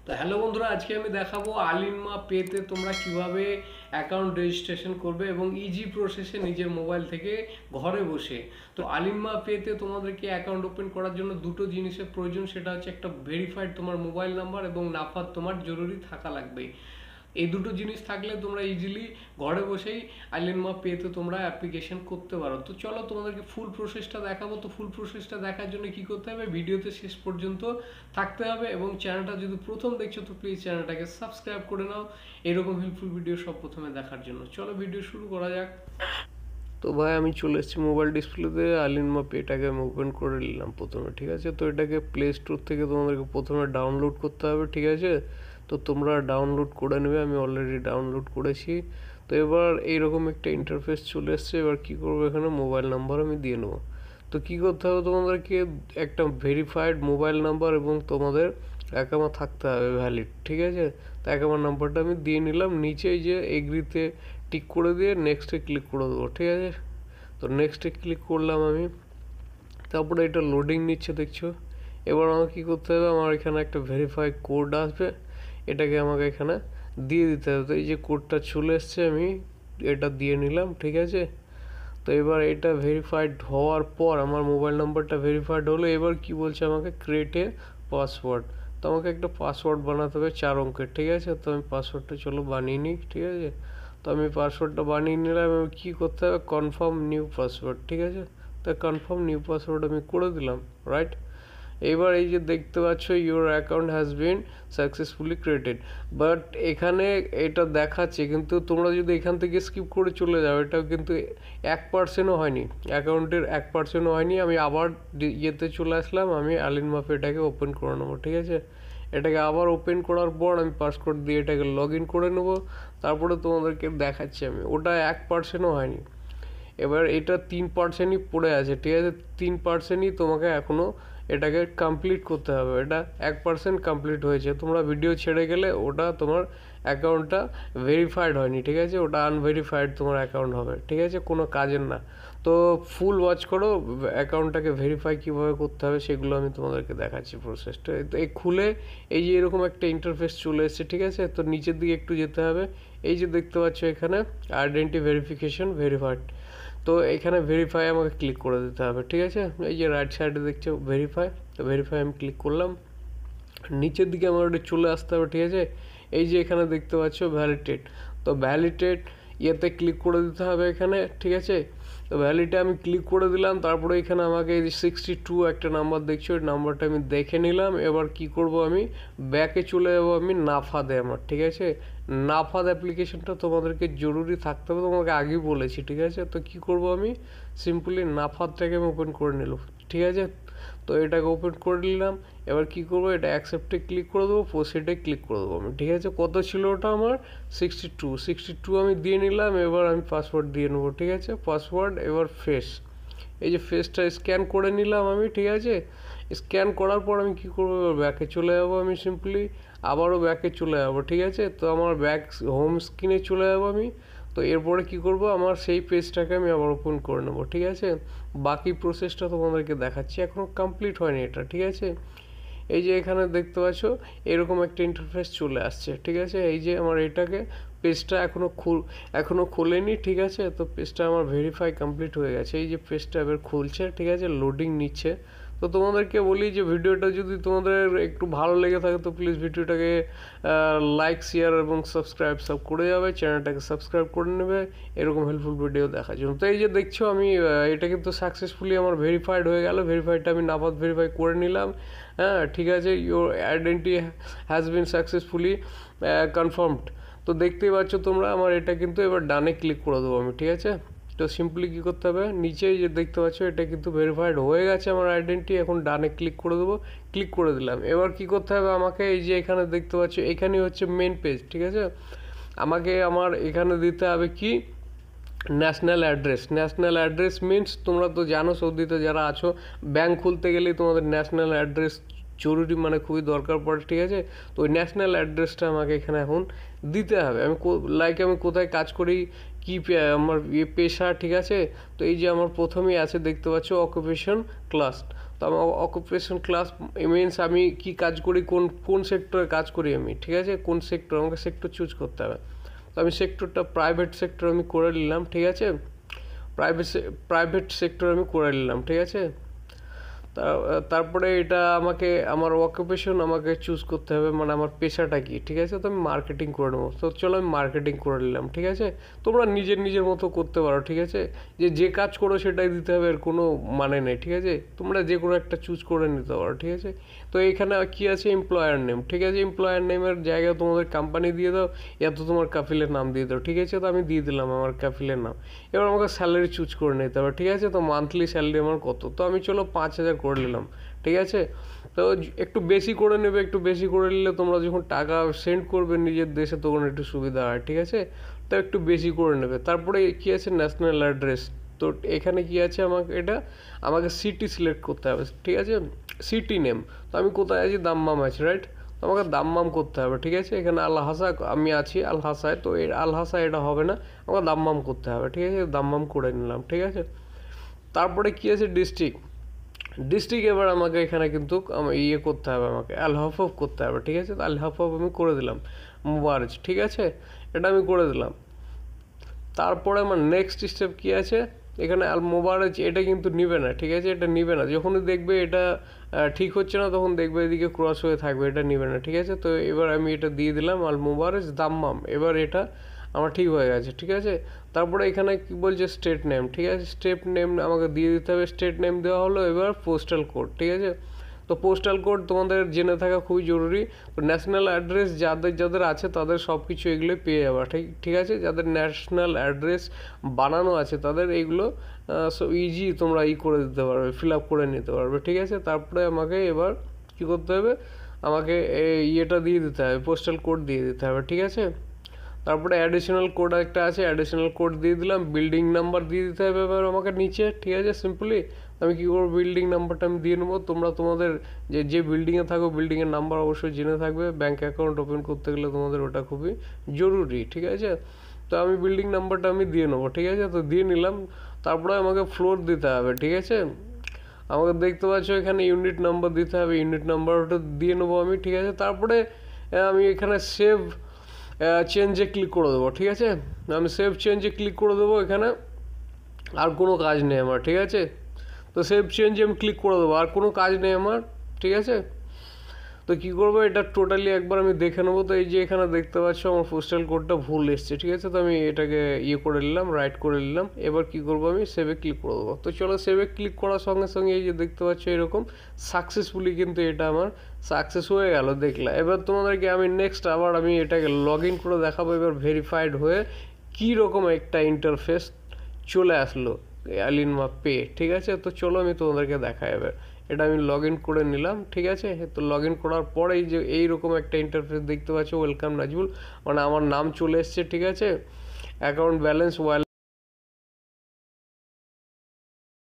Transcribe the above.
তো হ্যালো বন্ধুরা, আজকে আমি দেখাবো আলিনমা পেতে তোমরা কিভাবে অ্যাকাউন্ট রেজিস্ট্রেশন করবে এবং ইজি প্রসেসে নিজের মোবাইল থেকে ঘরে বসে। তো আলিনমা পেতে তোমাদেরকে অ্যাকাউন্ট ওপেন করার জন্য দুটো জিনিসের প্রয়োজন, সেটা হচ্ছে একটা ভেরিফাইড তোমার মোবাইল নাম্বার এবং নাফাত তোমার জরুরি থাকা লাগবে। এই দুটো জিনিস থাকলে তোমরা ইজিলি ঘরে বসেই আইল্যান্ড পেতে তোমরা অ্যাপ্লিকেশন করতে পারো। তো চলো তোমাদেরকে ফুল প্রসেসটা দেখাবো। তো ফুল প্রসেসটা দেখার জন্য কি করতে হবে, ভিডিওতে শেষ পর্যন্ত থাকতে হবে এবং চ্যানেলটা যদি প্রথম দেখছো তো প্লিজ চ্যানেলটাকে সাবস্ক্রাইব করে নাও এরকম হেল্পফুল ভিডিও সব প্রথমে দেখার জন্য। চলো ভিডিও শুরু করা যাক। তো ভাই আমি চলে এসেছি মোবাইল ডিসপ্লেতে, আলিনমা পেটাকে আমি ওপেন করে নিলাম প্রথমে, ঠিক আছে। তো এটাকে প্লে স্টোর থেকে তোমাদেরকে প্রথমে ডাউনলোড করতে হবে, ঠিক আছে। তো তোমরা ডাউনলোড করে নেবে, আমি অলরেডি ডাউনলোড করেছি। তো এবার এইরকম একটা ইন্টারফেস চলে এসছে। এবার কি করবো, এখানে মোবাইল নাম্বার আমি দিয়ে নেবো। তো কী করতে হবে, তোমাদেরকে একটা ভেরিফাইড মোবাইল নাম্বার এবং তোমাদের অ্যাকাউন্ট থাকতে হবে ভ্যালিড, ঠিক আছে। তো অ্যাকাউন্ট নাম্বারটা আমি দিয়ে নিলাম, নিচে যে এগ্রিতে টিক করে দিয়ে নেক্সটে ক্লিক করে দেবো, ঠিক আছে। তো নেক্সটে ক্লিক করলাম আমি, তারপরে এটা লোডিং নিচ্ছে দেখছো। এবার আমাকে কী করতে হবে, আমার এখানে একটা ভেরিফাই কোড আসবে, এটাকে আমাকে এখানে দিয়ে দিতে হবে। তো এই যে কোডটা চলে এসছে, আমি এটা দিয়ে নিলাম, ঠিক আছে। তো এবার এটা ভেরিফাইড হওয়ার পর আমার মোবাইল নাম্বারটা ভেরিফাইড হলো। এবার কি বলছে আমাকে, ক্রিয়েট এ পাসওয়ার্ড। তো আমাকে একটা পাসওয়ার্ড বানাতে হবে 4 অঙ্কের, ঠিক আছে। তো আমি পাসওয়ার্ডটা চলো বানিয়ে নিই, ঠিক আছে। তো আমি পাসওয়ার্ডটা বানিয়ে নিলাম এবং কী করতে হবে, কনফার্ম নিউ পাসওয়ার্ড, ঠিক আছে। তো কনফার্ম নিউ পাসওয়ার্ড আমি করে দিলাম, রাইট। এবার এই যে দেখতে পাচ্ছ, your account has been successfully created, but এখানে এটা দেখাচ্ছে, কিন্তু তোমরা যদি এখান থেকে স্কিপ করে চলে যাও, এটাও কিন্তু 1%ও হয়নি, অ্যাকাউন্টের 1%ও হয়নি। আমি আবার ইয়েতে চলে আসলাম, আমি আলিনমা এটাকে ওপেন করে নেবো, ঠিক আছে। এটাকে আবার ওপেন করার পর আমি পাসওয়ার্ড দিয়ে এটাকে লগ ইন করে নেবো। তারপরে তোমাদেরকে দেখাচ্ছি, আমি ওটা 1%ও হয়নি। এবার এটা 3%ই পড়ে আছে, ঠিক আছে। 3%ই তোমাকে এখনও এটাকে কমপ্লিট করতে হবে। এটা 1% কমপ্লিট হয়েছে, তোমরা ভিডিও ছেড়ে গেলে ওটা তোমার অ্যাকাউন্টটা ভেরিফাইড হয়নি, ঠিক আছে। ওটা আনভেরিফাইড তোমার অ্যাকাউন্ট হবে, ঠিক আছে, কোনো কাজের না। তো ফুল ওয়াচ করো, অ্যাকাউন্টটাকে ভেরিফাই কীভাবে করতে হবে সেগুলো আমি তোমাদেরকে দেখাচ্ছি প্রসেসটা। তো এই খুলে এই যে এরকম একটা ইন্টারফেস চলে এসেছে, ঠিক আছে। তো নিচের দিকে একটু যেতে হবে, এই যে দেখতে পাচ্ছ এখানে আইডেন্টি ভেরিফিকেশন ভেরিফাইড। তো এখানে ভেরিফাই আমাকে ক্লিক করে দিতে হবে, ঠিক আছে। এই যে রাইট সাইডে দেখছো ভেরিফাই, তো ভেরিফাই আমি ক্লিক করলাম। নিচের দিকে আমার ওটা চলে আসতে হবে, ঠিক আছে। এই যে এখানে দেখতে পাচ্ছ ভ্যালিডেট, তো ভ্যালিডেট ইয়েতে ক্লিক করে দিতে হবে এখানে, ঠিক আছে। তো ভ্যালিডে আমি ক্লিক করে দিলাম। তারপরে এখানে আমাকে এই যে 62 একটা নাম্বার দেখছো, ওই নাম্বারটা আমি দেখে নিলাম। এবার কি করব, আমি ব্যাকে চলে যাবো, আমি নাফাদে আমার, ঠিক আছে। নাফাদ অ্যাপ্লিকেশনটা তোমাদেরকে জরুরি থাকতে হবে, তোমাকে আগেই বলেছি, ঠিক আছে। তো কি করব, আমি সিম্পলি নাফাদটাকে আমি ওপেন করে নিলাম, ঠিক আছে। তো এটাকে ওপেন করে নিলাম। এবার কি করব, এটা অ্যাকসেপ্টে ক্লিক করে দেবো, প্রসিডে ক্লিক করে দেবো আমি, ঠিক আছে। কত ছিল ওটা আমার, 62 আমি দিয়ে নিলাম। এবার আমি পাসওয়ার্ড দিয়ে নেবো, ঠিক আছে, পাসওয়ার্ড। এবার ফেস, এই যে ফেসটা স্ক্যান করে নিলাম আমি, ঠিক আছে। স্ক্যান করার পর আমি কী করবো, এবার ব্যাকে চলে যাবো, আমি সিম্পলি আবারও ব্যাকে চলে যাবো, ঠিক আছে। তো আমার ব্যাক হোম স্ক্রিনে চলে যাবো আমি। তো এরপরে কি করব, আমার সেই পেজটাকে আমি আবার ওপেন করে নেবো, ঠিক আছে। বাকি প্রসেসটা তোমাদেরকে দেখাচ্ছি, এখনও কমপ্লিট হয়নি এটা, ঠিক আছে। এই যে এখানে দেখতে পাচ্ছ এরকম একটা ইন্টারফেস চলে আসছে, ঠিক আছে। এই যে আমার এটাকে পেজটা এখনও খোলেনি, ঠিক আছে। তো পেজটা আমার ভেরিফাই কমপ্লিট হয়ে গেছে, এই যে পেজটা এবার খুলছে, ঠিক আছে, লোডিং নিচ্ছে। তো তোমাদেরকে বলি যে ভিডিওটা যদি তোমাদের একটু ভালো লেগে থাকে তো প্লিজ ভিডিওটাকে লাইক শেয়ার এবং সাবস্ক্রাইব সব করে যাবে, চ্যানেলটাকে সাবস্ক্রাইব করে নেবে এরকম হেল্পফুল ভিডিও দেখার জন্য। তো এই যে দেখছো আমি এটা কিন্তু সাকসেসফুলি আমার ভেরিফাইড হয়ে গেল। ভেরিফাইডটা আমি নাবাদ ভেরিফাই করে নিলাম, হ্যাঁ, ঠিক আছে। Your identity has been successfully confirmed. তো দেখতেই পাচ্ছ তোমরা, আমার এটা কিন্তু এবার ডানে ক্লিক করে দেবো আমি, ঠিক আছে। তো সিম্পলি কী করতে হবে, নিচে যে দেখতে পাচ্ছ এটা কিন্তু ভেরিফাইড হয়ে গেছে আমার আইডেন্টি। এখন ডানে ক্লিক করে দেবো, ক্লিক করে দিলাম। এবার কি করতে হবে আমাকে, এই যে এখানে দেখতে পাচ্ছ এখানেই হচ্ছে মেন পেজ, ঠিক আছে। আমাকে আমার এখানে দিতে হবে কি, national address. National address means তোমরা তো জানো, সৌদিতে যারা আছো ব্যাংক খুলতে গেলেই তোমাদের ন্যাশনাল অ্যাড্রেস জরুরি মানে খুবই দরকার পড়ে, ঠিক আছে। তো ওই ন্যাশনাল অ্যাড্রেসটা আমাকে এখানে এখন দিতে হবে। আমি আমি কোথায় কাজ করি, কী আমার পেশা, ঠিক আছে। তো এই যে আমার প্রথমেই আছে দেখতে পাচ্ছ অকুপেশন ক্লাস। তো আমার অকুপেশন ক্লাস মিনস আমি কি কাজ করি, কোন কোন সেক্টরে কাজ করি আমি, ঠিক আছে। কোন সেক্টর, আমাকে সেক্টর চুজ করতে হবে। তো আমি সেক্টরটা প্রাইভেট সেক্টর আমি করে নিলাম, ঠিক আছে। প্রাইভেট সেক্টর আমি করে নিলাম, ঠিক আছে। তারপরে এটা আমাকে আমার অকুপেশন আমাকে চুজ করতে হবে, মানে আমার পেশাটা কি, ঠিক আছে। তো আমি মার্কেটিং করে নেবো। তো চলো আমি মার্কেটিং করে নিলাম, ঠিক আছে। তোমরা নিজের মতো করতে পারো, ঠিক আছে। যে কাজ করো সেটাই দিতে হবে, এর কোনো মানে নেই, ঠিক আছে। তোমরা যে কোনো একটা চুজ করে নিতে পারো, ঠিক আছে। তো এখানে কি আছে, এমপ্লয়ার নেম, ঠিক আছে। এমপ্লয়ার নেমের জায়গায় তোমাদের কোম্পানি দিয়ে দাও, এত তোমার কাফিলের নাম দিয়ে দাও, ঠিক আছে। তো আমি দিয়ে দিলাম আমার কাফিলের নাম। এবার আমাকে স্যালারি চুজ করে নিতে হবে, ঠিক আছে। তো মান্থলি স্যালারি আমার কত, তো আমি চলো 5,000 করে নিলাম, ঠিক আছে। তো একটু বেশি করে নেবে, একটু বেশি করে নিলে তোমরা যখন টাকা সেন্ড করবে নিজের দেশে তখন একটু সুবিধা হয়, ঠিক আছে। তো একটু বেশি করে নেবে। তারপরে কি আছে, ন্যাশনাল অ্যাড্রেস। তো এখানে কি আছে, আমাকে সিটি সিলেক্ট করতে হবে, ঠিক আছে। সিটি নেম, তো আমি কোথায় আছি, দাম্মাম আছি, রাইট। তো আমাকে দাম্মাম করতে হবে, ঠিক আছে। এখানে আল হাসা আমি আছি আল হাসায়, তো এই আল হাসা এটা হবে না, আমাকে দাম্মাম করতে হবে, ঠিক আছে। দাম্মাম করে নিলাম, ঠিক আছে। তারপরে কি আছে, ডিস্ট্রিক্ট এবার আমাকে এখানে কিন্তু ইয়ে করতে হবে, আমাকে আল হাফফ করতে হবে, ঠিক আছে। তো আল হাফফ আমি করে দিলাম, মুবারজ, ঠিক আছে। এটা আমি করে দিলাম। তারপরে আমার নেক্সট স্টেপ কি আছে, এখানে আল মোবারজ, এটা কিন্তু নিবে না, ঠিক আছে। এটা নিবে না, যখনই দেখবে এটা ঠিক হচ্ছে না তখন দেখবে এদিকে ক্রস হয়ে থাকবে, এটা নিবে না, ঠিক আছে। তো এবার আমি এটা দিয়ে দিলাম আল মোবারজ দাম্মাম, এবার এটা আমার ঠিক হয়ে গেছে, ঠিক আছে। তারপরে এখানে কি বলছে, স্টেট নেম, ঠিক আছে। স্টেট নেম আমাকে দিয়ে দিতে হবে, স্টেট নেম দেওয়া হলো। এবার পোস্টাল কোড, ঠিক আছে। তো পোস্টাল কোড তোমাদের জেনে থাকা খুবই জরুরি। তো ন্যাশনাল অ্যাড্রেস যাদের আছে তাদের সব কিছু এগুলোই পেয়ে যাবে, ঠিক আছে। যাদের ন্যাশনাল অ্যাড্রেস বানানো আছে তাদের এইগুলো ইজি তোমরা করে দিতে পারবে, ফিল আপ করে নিতে পারবে, ঠিক আছে। তারপরে আমাকে এবার কী করতে হবে, আমাকে ইয়েটা দিয়ে দিতে হবে, পোস্টাল কোড দিয়ে দিতে হবে, ঠিক আছে। তারপরে অ্যাডিশনাল কোড একটা আছে, অ্যাডিশনাল কোড দিয়ে দিলাম। বিল্ডিং নাম্বার দিয়ে দিতে হবে এবার আমাকে নিচে, ঠিক আছে। সিম্পলি আমি কী করবো, বিল্ডিং নাম্বারটা আমি দিয়ে নেবো। তোমরা তোমাদের যে বিল্ডিংয়ে থাকো বিল্ডিংয়ের নাম্বার অবশ্যই জেনে থাকবে, ব্যাঙ্ক অ্যাকাউন্ট ওপেন করতে গেলে তোমাদের ওটা খুবই জরুরি, ঠিক আছে। তো আমি বিল্ডিং নাম্বারটা আমি দিয়ে নেবো, ঠিক আছে। তো দিয়ে নিলাম। তারপরে আমাকে ফ্লোর দিতে হবে, ঠিক আছে। আমাকে দেখতে পাচ্ছ এখানে ইউনিট নাম্বার দিতে হবে, ইউনিট নাম্বার ওটা দিয়ে নেবো আমি, ঠিক আছে। তারপরে আমি এখানে সেভ চেঞ্জে ক্লিক করে দেবো, ঠিক আছে। আমি সেভ চেঞ্জে ক্লিক করে দেবো, এখানে আর কোনো কাজ নেই আমার, ঠিক আছে। তো সেভ চেঞ্জে আমি ক্লিক করে দেবো, আর কোনো কাজ নেই আমার, ঠিক আছে। তো কী করবো, এটা টোটালি একবার আমি দেখে নেবো। তো এই যে এখানে দেখতে পাচ্ছ আমার পোস্টাল কোডটা ভুল এসছে, ঠিক আছে। তো আমি এটাকে করে নিলাম, রাইট করে নিলাম। এবার কী করবো, আমি সেভে ক্লিক করে দেবো। তো চলো সেভে ক্লিক করার সঙ্গে সঙ্গে এই যে দেখতে পাচ্ছ এরকম সাকসেসফুলি কিন্তু এটা আমার সাকসেস হয়ে গেল, দেখলাম। এবার তোমাদেরকে আমি নেক্সট আবার আমি এটাকে লগ ইন করে দেখাবো, এবার ভেরিফাইড হয়ে কী রকম একটা ইন্টারফেস চলে আসলো আলিনমা পে, ঠিক আছে। তো চলো আমি তোমাদেরকে দেখাই এবার। এটা আমি লগ ইন করে নিলাম, ঠিক আছে। তো লগ ইন করার পরে এই যে এইরকম একটা ইন্টারফেস দেখতে পাচ্ছ, ওয়েলকাম নাজবুল, মানে আমার নাম চলে এসছে, ঠিক আছে। Account balance